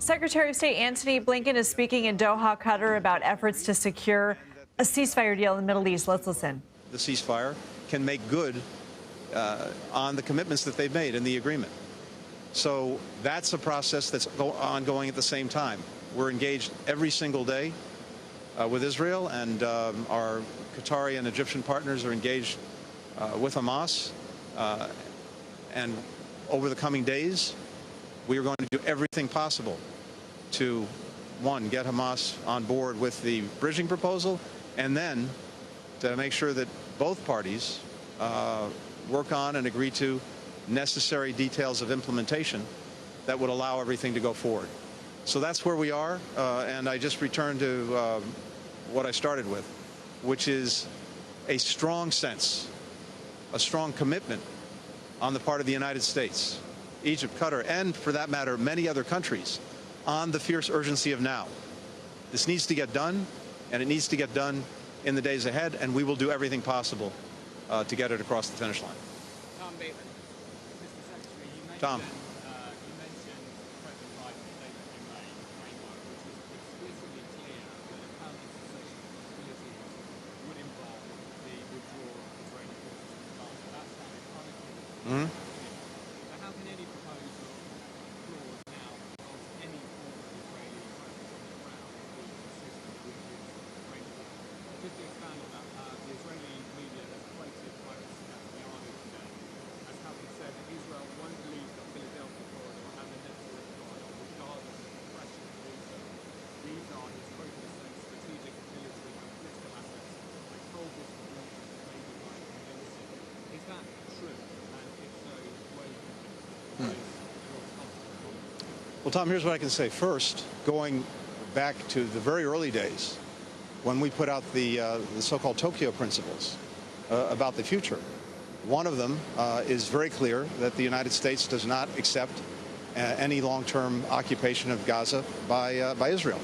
Secretary of State Antony Blinken is speaking in Doha, Qatar, about efforts to secure a ceasefire deal in the Middle East. Let's listen. The ceasefire can make good on the commitments that they've made in the agreement. So that's a process that's ongoing at the same time. We're engaged every single day with Israel, and our Qatari and Egyptian partners are engaged with Hamas. And over the coming days, we are going to do everything possible to, one, get Hamas on board with the bridging proposal, and then to make sure that both parties work on and agree to necessary details of implementation that would allow everything to go forward. So that's where we are, and I just returned to what I started with, which is a strong sense, a strong commitment on the part of the United States, Egypt, Qatar, and for that matter, many other countries, on the fierce urgency of now. This needs to get done, and it needs to get done in the days ahead, and we will do everything possible to get it across the finish line. Tom Bateman. Mr. Secretary, you mentioned, Tom. President Biden's statement in May framework, which was explicitly clear that a permanent cessation of hostilities would involve the withdrawal of Israeli forces from Gaza. That sounded unequivocally clear. But how can any proposal clause now involve any form of Israeli presence on the ground be consistent with this framework? Just to expand on that, the Israeli media has quoted Prime Minister Netanyahu today as having said that Israel won't leave the Philadelphia corridor and the Netzarim corridor regardless of the pressure to do so. These are, his quote as saying, strategic military and political assets. I told this to Blinken maybe by convincing. Is that true? And if so, where you think Well, Tom, here's what I can say. First, going back to the very early days when we put out the so-called Tokyo Principles about the future, one of them is very clear that the United States does not accept any long-term occupation of Gaza by Israel.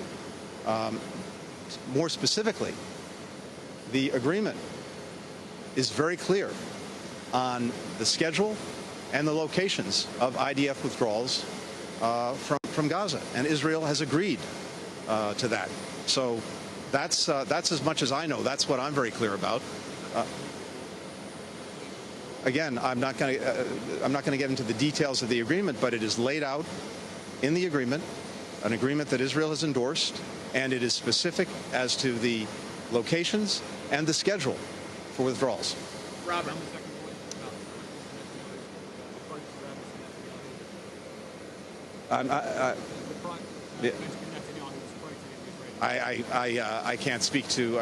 More specifically, the agreement is very clear on the schedule and the locations of IDF withdrawals from Gaza, and Israel has agreed to that. So that's as much as I know. That's what I'm very clear about. Again, I'm not going to get into the details of the agreement, but it is laid out in the agreement, an agreement that Israel has endorsed, and it is specific as to the locations and the schedule for withdrawals. Robert. I can't speak to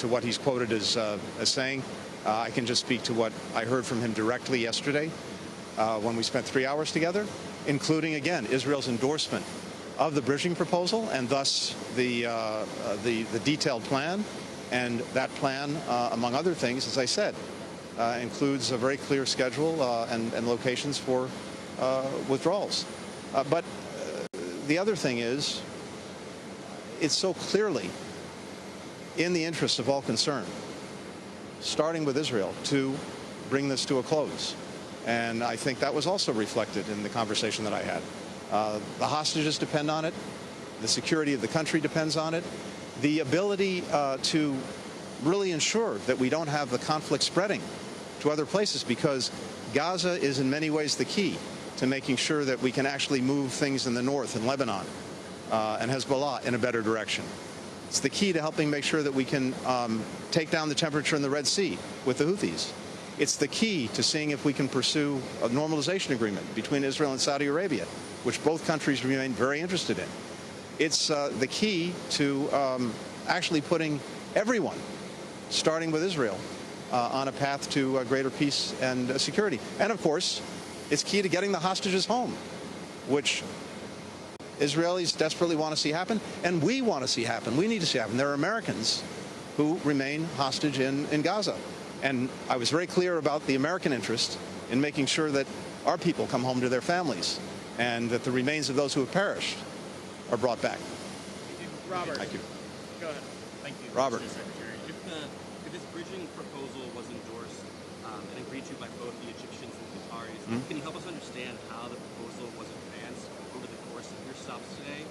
what he's quoted as saying. I can just speak to what I heard from him directly yesterday when we spent 3 hours together, including, again, Israel's endorsement of the bridging proposal and thus the detailed plan. And that plan, among other things, as I said, includes a very clear schedule and locations for withdrawals. But the other thing is, it's so clearly in the interest of all concerned, starting with Israel, to bring this to a close. And I think that was also reflected in the conversation that I had. The hostages depend on it. The security of the country depends on it. The ability to really ensure that we don't have the conflict spreading to other places, because Gaza is in many ways the key to making sure that we can actually move things in the north, in Lebanon, and Hezbollah in a better direction. It's the key to helping make sure that we can take down the temperature in the Red Sea with the Houthis. It's the key to seeing if we can pursue a normalization agreement between Israel and Saudi Arabia, which both countries remain very interested in. It's the key to actually putting everyone, starting with Israel, on a path to greater peace and security. And of course, it's key to getting the hostages home, which Israelis desperately want to see happen, and we want to see happen. We need to see happen. There are Americans who remain hostage in Gaza. And I was very clear about the American interest in making sure that our people come home to their families and that the remains of those who have perished are brought back. Robert. Thank you. Go ahead. Thank you, Robert. Mr. Secretary. If this bridging proposal was endorsed and agreed to by both the Egyptians and Qataris, can you help us understand how the proposal was advanced over the course of your stops today?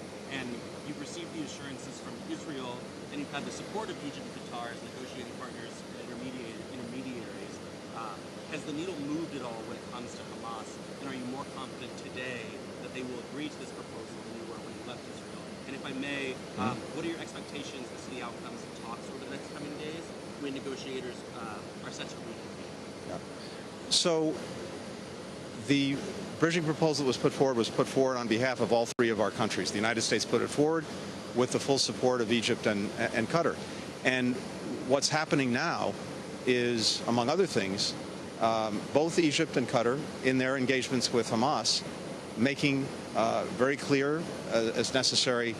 assurances from Israel, and you've had the support of Egypt and Qatar as negotiating partners and intermediaries. Has the needle moved at all when it comes to Hamas, and are you more confident today that they will agree to this proposal than you were when you left Israel? And if I may, what are your expectations as to the outcomes of talks over the next coming days when negotiators are set to reconvene? So the bridging proposal that was put forward on behalf of all three of our countries. The United States put it forward with the full support of Egypt and Qatar. And what's happening now is, among other things, both Egypt and Qatar, in their engagements with Hamas, making very clear as necessary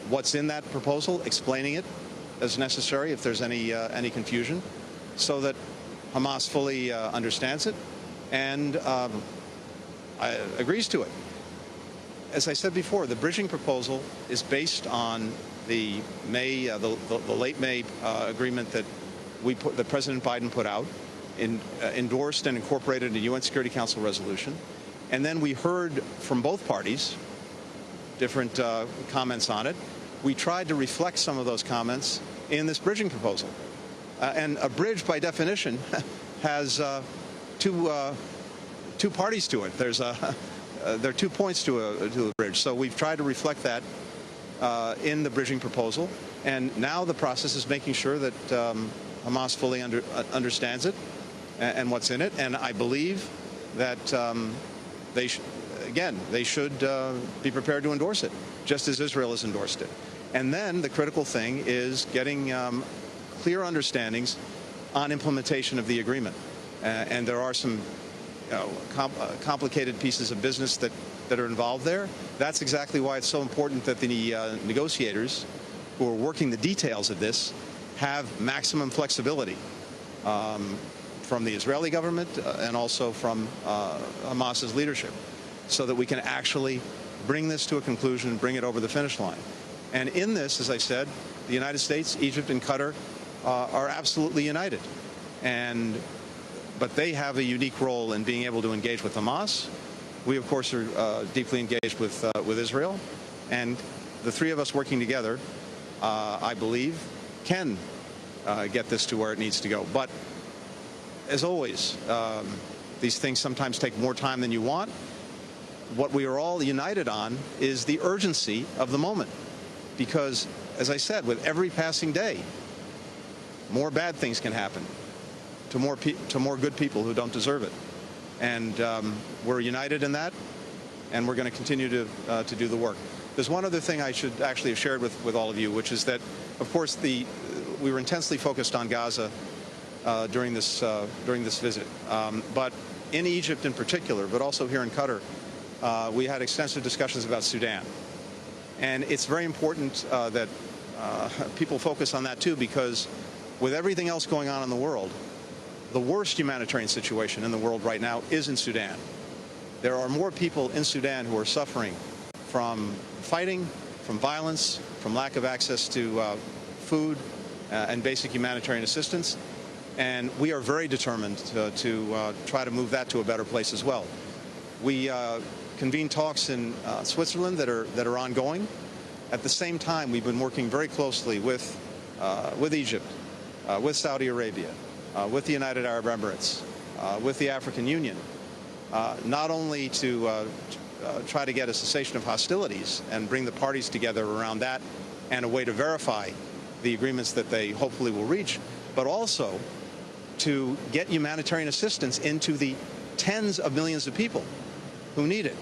what's in that proposal, explaining it as necessary if there's any confusion, so that Hamas fully understands it and agrees to it. As I said before, the bridging proposal is based on the late May agreement that that President Biden put out, endorsed and incorporated in a UN Security Council resolution. And then we heard from both parties different comments on it. We tried to reflect some of those comments in this bridging proposal. And a bridge, by definition, has two parties to it. There are 2 points to a bridge. So we've tried to reflect that in the bridging proposal. And now the process is making sure that Hamas fully understands it and what's in it. And I believe that they should be prepared to endorse it, just as Israel has endorsed it. And then the critical thing is getting clear understandings on implementation of the agreement. And there are some complicated pieces of business that are involved there. That's exactly why it's so important that the negotiators who are working the details of this have maximum flexibility from the Israeli government and also from Hamas's leadership, so that we can actually bring this to a conclusion and bring it over the finish line. And in this, as I said, the United States, Egypt, and Qatar are absolutely united. But they have a unique role in being able to engage with Hamas. We, of course, are deeply engaged with Israel. And the three of us working together, I believe, can get this to where it needs to go. But as always, these things sometimes take more time than you want. What we are all united on is the urgency of the moment. Because, as I said, with every passing day, more bad things can happen to more good people who don't deserve it. And we're united in that, and we're going to continue to do the work. There's one other thing I should actually have shared with all of you, which is that, of course, we were intensely focused on Gaza during this visit. But in Egypt in particular, but also here in Qatar, we had extensive discussions about Sudan. And it's very important that people focus on that, too, because with everything else going on in the world, the worst humanitarian situation in the world right now is in Sudan. There are more people in Sudan who are suffering from fighting, from violence, from lack of access to food and basic humanitarian assistance. And we are very determined to try to move that to a better place as well. We convened talks in Switzerland that are ongoing. At the same time, we've been working very closely with Egypt, with Saudi Arabia, with the United Arab Emirates, with the African Union, not only to try to get a cessation of hostilities and bring the parties together around that and a way to verify the agreements that they hopefully will reach, but also to get humanitarian assistance into the tens of millions of people who need it.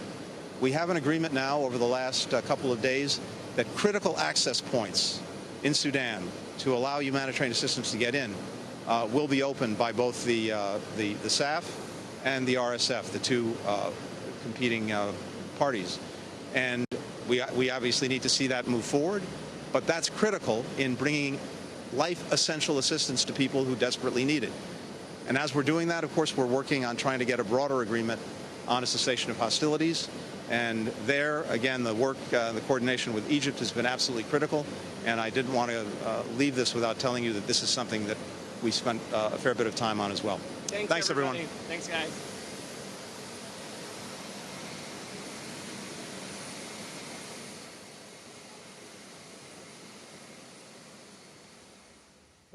We have an agreement now over the last couple of days that critical access points in Sudan to allow humanitarian assistance to get in will be opened by both the SAF and the RSF, the two competing parties. And we obviously need to see that move forward, but that's critical in bringing life-essential assistance to people who desperately need it. And as we're doing that, of course, we're working on trying to get a broader agreement on a cessation of hostilities. And there, again, the work, the coordination with Egypt has been absolutely critical. And I didn't want to leave this without telling you that this is something that we spent a fair bit of time on as well. Thanks everyone. Thanks, guys.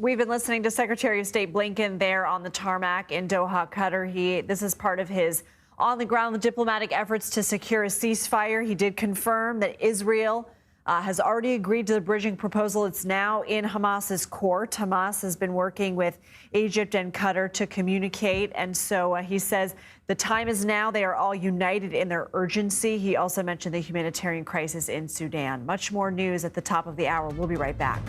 We've been listening to Secretary of State Blinken there on the tarmac in Doha, Qatar. This is part of his on-the-ground diplomatic efforts to secure a ceasefire. He did confirm that Israel has already agreed to the bridging proposal. It's now in Hamas's court. Hamas has been working with Egypt and Qatar to communicate. And so he says the time is now. They are all united in their urgency. He also mentioned the humanitarian crisis in Sudan. Much more news at the top of the hour. We'll be right back.